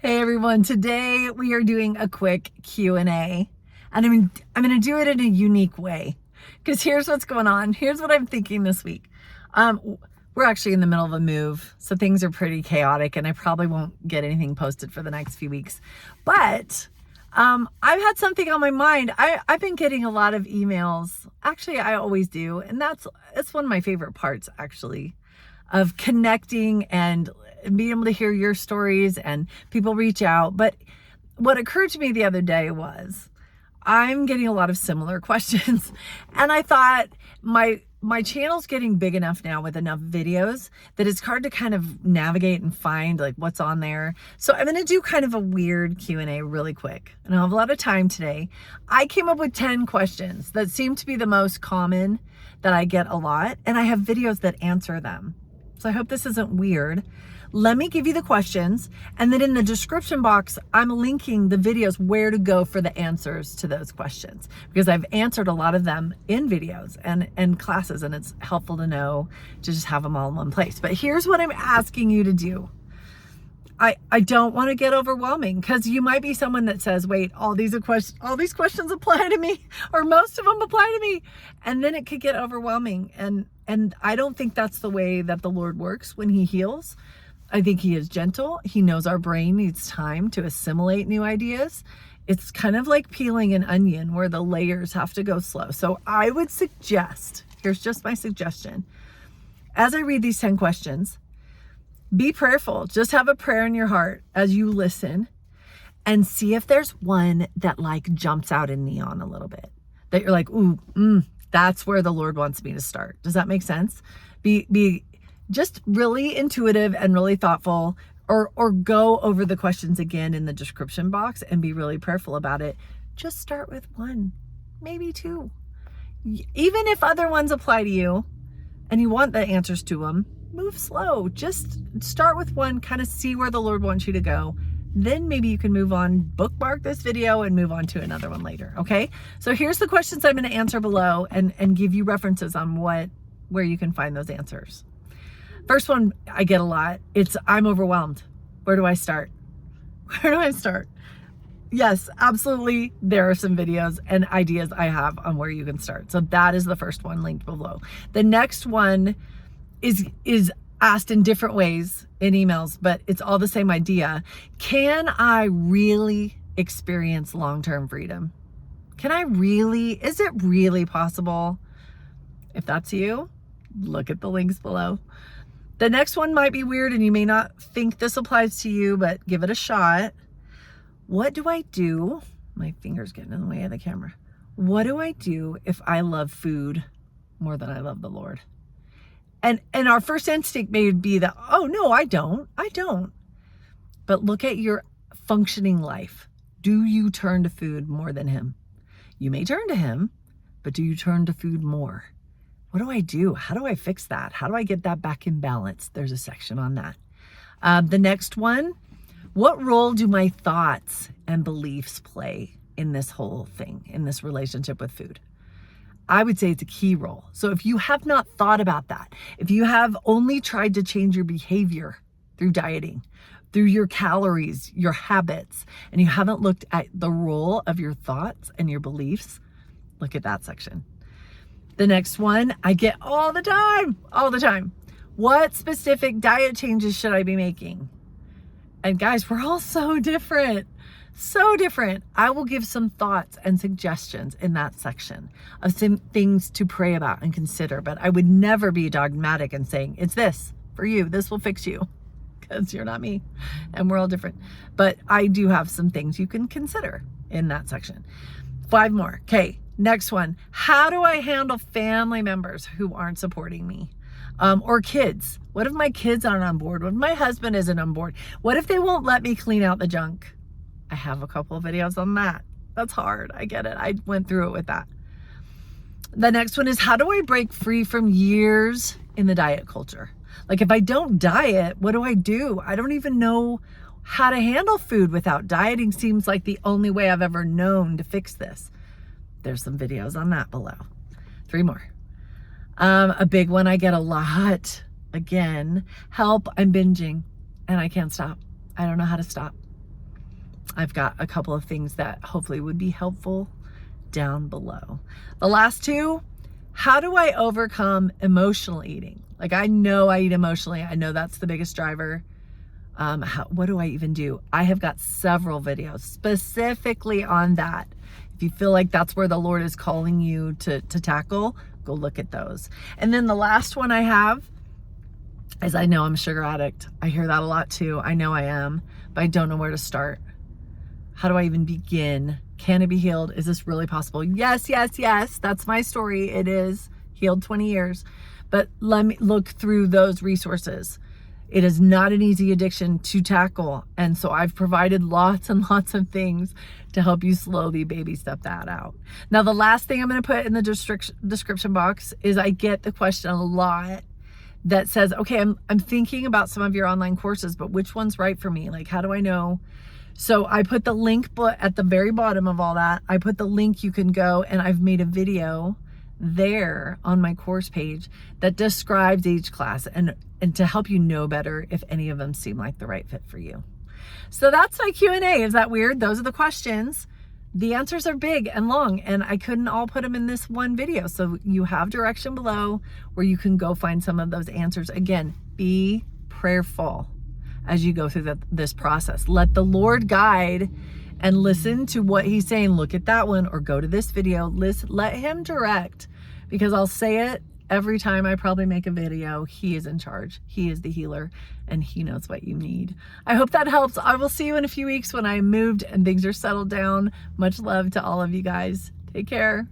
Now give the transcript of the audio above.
Hey everyone, today we are doing a quick Q&A, and I'm going to do it in a unique way because here's what's going on. Here's what I'm thinking this week. We're actually in the middle of a move, so things are pretty chaotic and I probably won't get anything posted for the next few weeks. But I've had something on my mind. I've been getting a lot of emails. Actually, I always do, and it's one of my favorite parts actually of connecting and being able to hear your stories and people reach out. But what occurred to me the other day was I'm getting a lot of similar questions, and I thought my channel's getting big enough now with enough videos that it's hard to kind of navigate and find like what's on there. So I'm going to do kind of a weird Q&A really quick, and I have a lot of time today. I came up with 10 questions that seem to be the most common that I get a lot, and I have videos that answer them. So I hope this isn't weird. Let me give you the questions, and then in the description box, I'm linking the videos where to go for the answers to those questions, because I've answered a lot of them in videos and classes, and it's helpful to know to just have them all in one place. But here's what I'm asking you to do. I don't want to get overwhelming, because you might be someone that says, wait, all these questions apply to me, or most of them apply to me. And then it could get overwhelming. And I don't think that's the way that the Lord works when he heals. I think he is gentle. He knows our brain needs time to assimilate new ideas. It's kind of like peeling an onion where the layers have to go slow. So I would suggest, here's just my suggestion. As I read these 10 questions, be prayerful. Just have a prayer in your heart as you listen and see if there's one that like jumps out in neon a little bit, that you're like, ooh, that's where the Lord wants me to start. Does that make sense? Be just really intuitive and really thoughtful, or go over the questions again in the description box and be really prayerful about it. Just start with one, maybe two. Even if other ones apply to you and you want the answers to them, move slow. Just start with one, kind of see where the Lord wants you to go. Then maybe you can move on, bookmark this video and move on to another one later. Okay. So here's the questions I'm going to answer below and give you references on where you can find those answers. First one I get a lot. It's, I'm overwhelmed. Where do I start? Where do I start? Yes, absolutely. There are some videos and ideas I have on where you can start. So that is the first one linked below. The next one is asked in different ways in emails, but it's all the same idea. Can I really experience long-term freedom? Is it really possible? If that's you, look at the links below. The next one might be weird and you may not think this applies to you, but give it a shot. What do I do? My finger's getting in the way of the camera. What do I do if I love food more than I love the Lord? And our first instinct may be that, oh no, I don't. But look at your functioning life. Do you turn to food more than him? You may turn to him, but do you turn to food more? What do I do? How do I fix that? How do I get that back in balance? There's a section on that. The next one, what role do my thoughts and beliefs play in this whole thing, in this relationship with food? I would say it's a key role. So if you have not thought about that, if you have only tried to change your behavior through dieting, through your calories, your habits, and you haven't looked at the role of your thoughts and your beliefs, look at that section. The next one I get all the time. What specific diet changes should I be making? And guys, we're all so different. So different. I will give some thoughts and suggestions in that section of some things to pray about and consider, but I would never be dogmatic and saying, it's this for you. This will fix you, because you're not me and we're all different. But I do have some things you can consider in that section. 5 more. Okay. Next one. How do I handle family members who aren't supporting me? Or kids. What if my kids aren't on board? What if my husband isn't on board? What if they won't let me clean out the junk? I have a couple of videos on that. That's hard. I get it. I went through it with that. The next one is, how do I break free from years in the diet culture? Like if I don't diet, what do I do? I don't even know how to handle food without dieting. Seems like the only way I've ever known to fix this. There's some videos on that below. 3 more. A big one I get a lot. Again, help, I'm binging and I can't stop. I don't know how to stop. I've got a couple of things that hopefully would be helpful down below. The last two, how do I overcome emotional eating? Like, I know I eat emotionally. I know that's the biggest driver. What do I even do? I have got several videos specifically on that. If you feel like that's where the Lord is calling you to tackle, go look at those. And then the last one I have is, I know I'm a sugar addict. I hear that a lot too. I know I am, but I don't know where to start. How do I even begin? Can it be healed? Is this really possible? Yes, yes, yes. That's my story. It is healed 20 years. But let me look through those resources. It is not an easy addiction to tackle. And so I've provided lots and lots of things to help you slowly baby step that out. Now, the last thing I'm going to put in the description box is, I get the question a lot that says, okay, I'm thinking about some of your online courses, but which one's right for me? Like, how do I know? So I put the link at the very bottom of all that. I put the link, you can go, and I've made a video there on my course page that describes each class and to help you know better if any of them seem like the right fit for you. So that's my Q&A. Is that weird? Those are the questions. The answers are big and long, and I couldn't all put them in this one video. So you have direction below where you can go find some of those answers. Again, be prayerful as you go through this process. Let the Lord guide and listen to what he's saying. Look at that one or go to this video. Let him direct, because I'll say it every time I probably make a video. He is in charge. He is the healer, and he knows what you need. I hope that helps. I will see you in a few weeks when I moved and things are settled down. Much love to all of you guys. Take care.